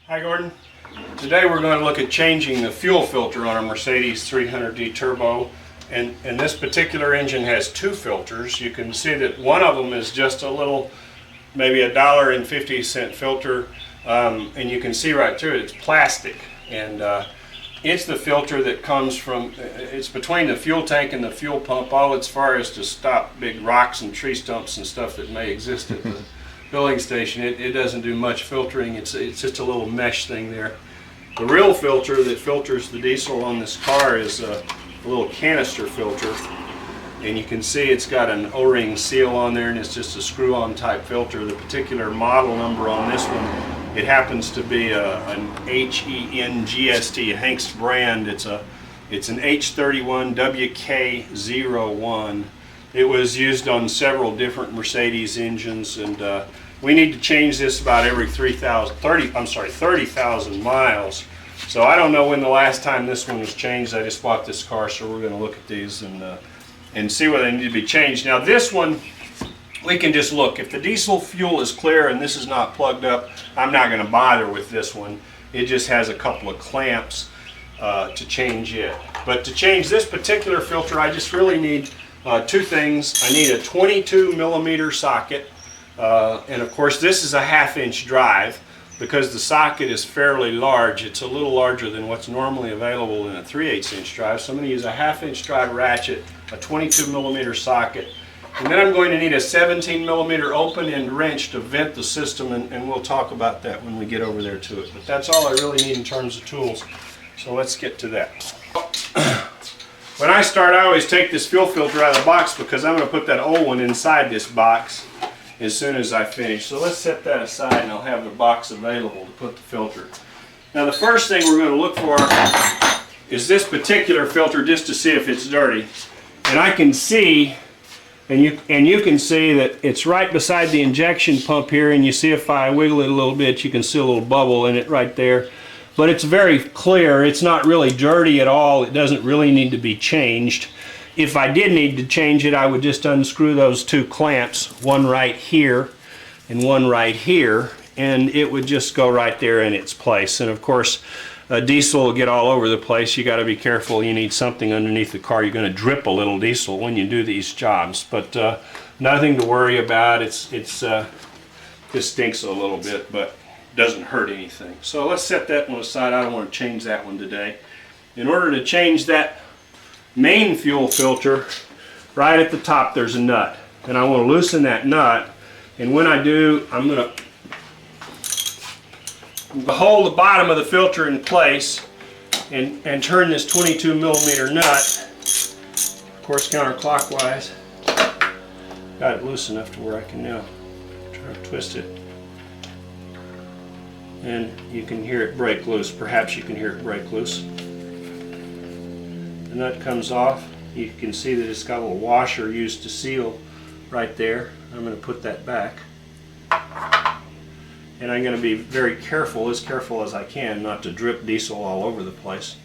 Hi Gordon. Today we're going to look at changing the fuel filter on a Mercedes 300D Turbo, and this particular engine has two filters. You can see that one of them is just a little, maybe $1.50 filter, and you can see right through it, it's plastic, and it's the filter that comes from, it's between the fuel tank and the fuel pump, all as far as to stop big rocks and tree stumps and stuff that may exist at the filling station. It doesn't do much filtering. It's just a little mesh thing there. The real filter that filters the diesel on this car is a little canister filter, and you can see it's got an O-ring seal on there, and it's just a screw-on type filter. The particular model number on this one, it happens to be an HENGST, a Hengst brand. It's an H31WK01. It was used on several different Mercedes engines, and we need to change this about every 30,000 miles. So I don't know when the last time this one was changed. I just bought this car, so we're going to look at these and see whether they need to be changed. Now this one, we can just look. If the diesel fuel is clear and this is not plugged up, I'm not going to bother with this one. It just has a couple of clamps to change it. But to change this particular filter, I just really need two things. I need a 22mm socket, and of course this is a 1/2-inch drive because the socket is fairly large. It's a little larger than what's normally available in a 3/8-inch drive. So I'm going to use a 1/2-inch drive ratchet, a 22mm socket, and then I'm going to need a 17mm open-end wrench to vent the system, and we'll talk about that when we get over there to it. But that's all I really need in terms of tools. So let's get to that. When I start, I always take this fuel filter out of the box because I'm going to put that old one inside this box as soon as I finish. So let's set that aside, and I'll have the box available to put the filter. Now the first thing we're going to look for is this particular filter, just to see if it's dirty. And I can see, and you can see that it's right beside the injection pump here, and you see if I wiggle it a little bit, you can see a little bubble in it right there. But it's very clear. It's not really dirty at all. It doesn't really need to be changed. If I did need to change it, I would just unscrew those two clamps, one right here and one right here, and it would just go right there in its place. And of course, diesel will get all over the place. You got to be careful. You need something underneath the car. You're going to drip a little diesel when you do these jobs, but nothing to worry about. It stinks a little bit, but doesn't hurt anything. So let's set that one aside. I don't want to change that one today. In order to change that main fuel filter, right at the top there's a nut, and I want to loosen that nut, and when I do, I'm going to hold the bottom of the filter in place and turn this 22mm nut, of course counterclockwise. Got it loose enough to where I can now try to twist it. And you can hear it break loose. Perhaps you can hear it break loose. The nut comes off. You can see that it's got a little washer used to seal right there. I'm going to put that back. And I'm going to be very careful, as careful as I can, not to drip diesel all over the place.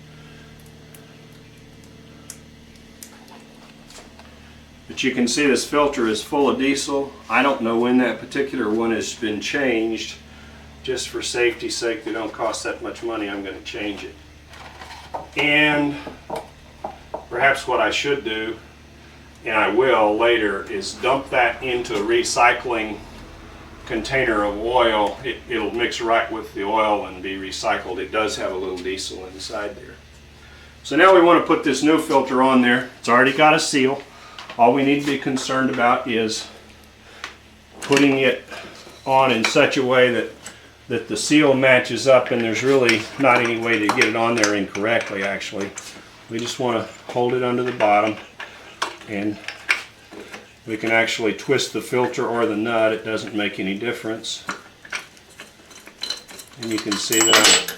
But you can see this filter is full of diesel. I don't know when that particular one has been changed. Just for safety's sake, they don't cost that much money, I'm going to change it. And perhaps what I should do, and I will later, is dump that into a recycling container of oil. It'll mix right with the oil and be recycled. It does have a little diesel inside there. So now we want to put this new filter on there. It's already got a seal. All we need to be concerned about is putting it on in such a way that the seal matches up, and there's really not any way to get it on there incorrectly. Actually, we just want to hold it under the bottom, and we can actually twist the filter or the nut. It doesn't make any difference. And you can see that.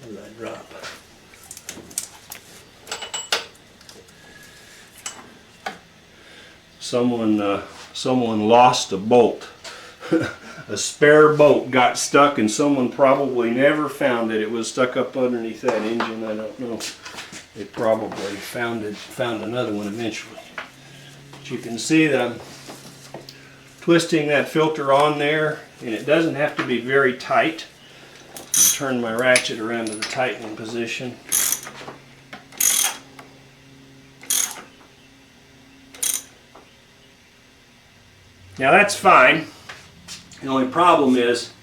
Where did I drop? Someone lost a bolt. A spare bolt got stuck, and someone probably never found it. It was stuck up underneath that engine. I don't know. It probably found another one eventually. But you can see that I'm twisting that filter on there, and it doesn't have to be very tight. turn my ratchet around to the tightening position. Now that's fine. The only problem is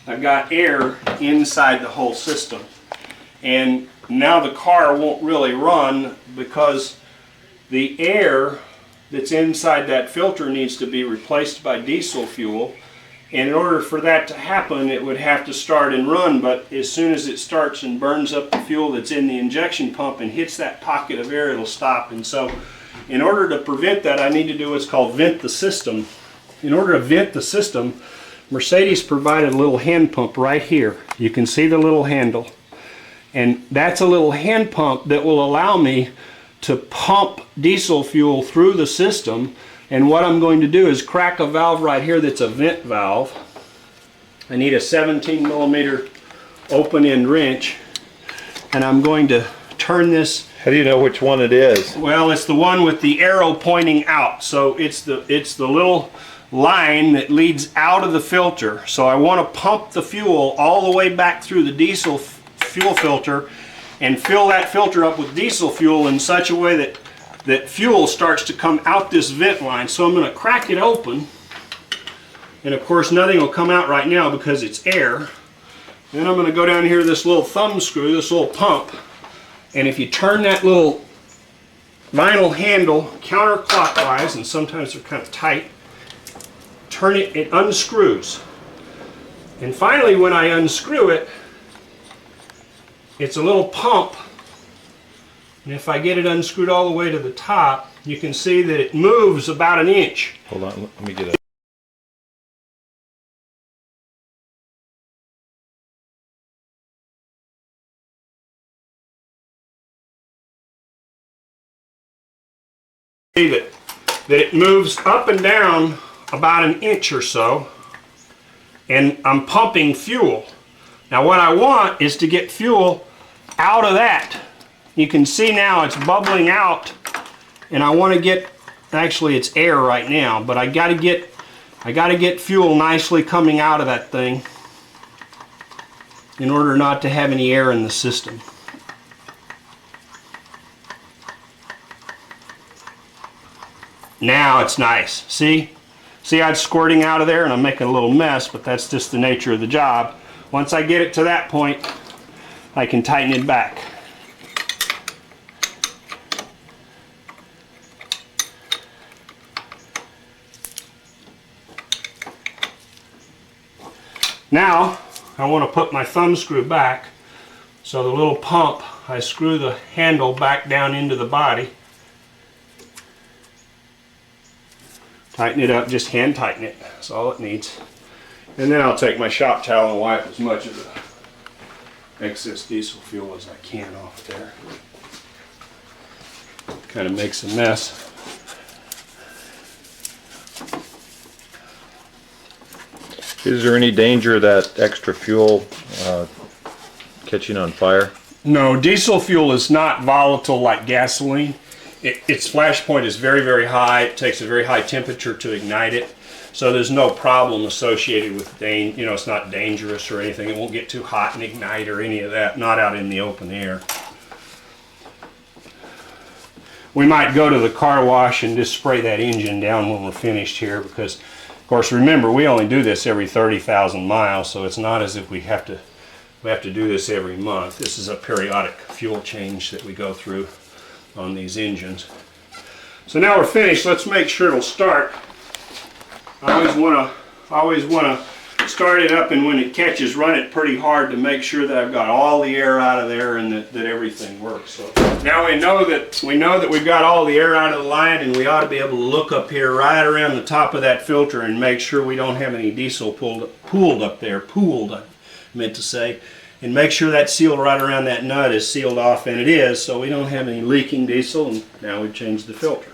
I've got air inside the whole system. And now the car won't really run because the air that's inside that filter needs to be replaced by diesel fuel. And in order for that to happen, it would have to start and run, but as soon as it starts and burns up the fuel that's in the injection pump and hits that pocket of air, it'll stop. And so in order to prevent that, I need to do what's called vent the system. In order to vent the system, Mercedes provided a little hand pump right here. You can see the little handle. And that's a little hand pump that will allow me to pump diesel fuel through the system. And what I'm going to do is crack a valve right here that's a vent valve. I need a 17mm open end wrench, and I'm going to turn this. How do you know which one it is? Well, it's the one with the arrow pointing out. So it's the little line that leads out of the filter. So I want to pump the fuel all the way back through the diesel fuel filter and fill that filter up with diesel fuel in such a way that fuel starts to come out this vent line. So I'm going to crack it open, and of course nothing will come out right now because it's air. Then I'm going to go down here to this little thumb screw, this little pump, and if you turn that little vinyl handle counterclockwise, and sometimes they're kind of tight, turn it, it unscrews. And finally when I unscrew it, it's a little pump. And if I get it unscrewed all the way to the top, you can see that it moves about an inch. Hold on, let me get it. See that it moves up and down about an inch or so, and I'm pumping fuel. Now what I want is to get fuel out of that. You can see now it's bubbling out, and I want to get, actually it's air right now, but I got to get fuel nicely coming out of that thing in order not to have any air in the system. Now it's nice. See how it's squirting out of there, and I'm making a little mess, but that's just the nature of the job. Once I get it to that point, I can tighten it back. Now I want to put my thumb screw back, so the little pump, I screw the handle back down into the body. Tighten it up, just hand tighten it, that's all it needs. And then I'll take my shop towel and wipe as much of the excess diesel fuel as I can off there. Kind of makes a mess. Is there any danger of that extra fuel catching on fire? No, diesel fuel is not volatile like gasoline. Its flash point is very, very high. It takes a very high temperature to ignite it. So there's no problem associated with, it's not dangerous or anything. It won't get too hot and ignite or any of that, not out in the open air. We might go to the car wash and just spray that engine down when we're finished here, because, of course, remember, we only do this every 30,000 miles, so it's not as if we have to do this every month. This is a periodic fuel change that we go through on these engines. So now we're finished. Let's make sure it'll start. I always want to start it up, and when it catches, run it pretty hard to make sure that I've got all the air out of there and that everything works. So now we know that we've got all the air out of the line, and we ought to be able to look up here right around the top of that filter and make sure we don't have any diesel pooled up there. Pooled, I meant to say. And make sure that seal right around that nut is sealed off, and it is, so we don't have any leaking diesel. And now we've changed the filter.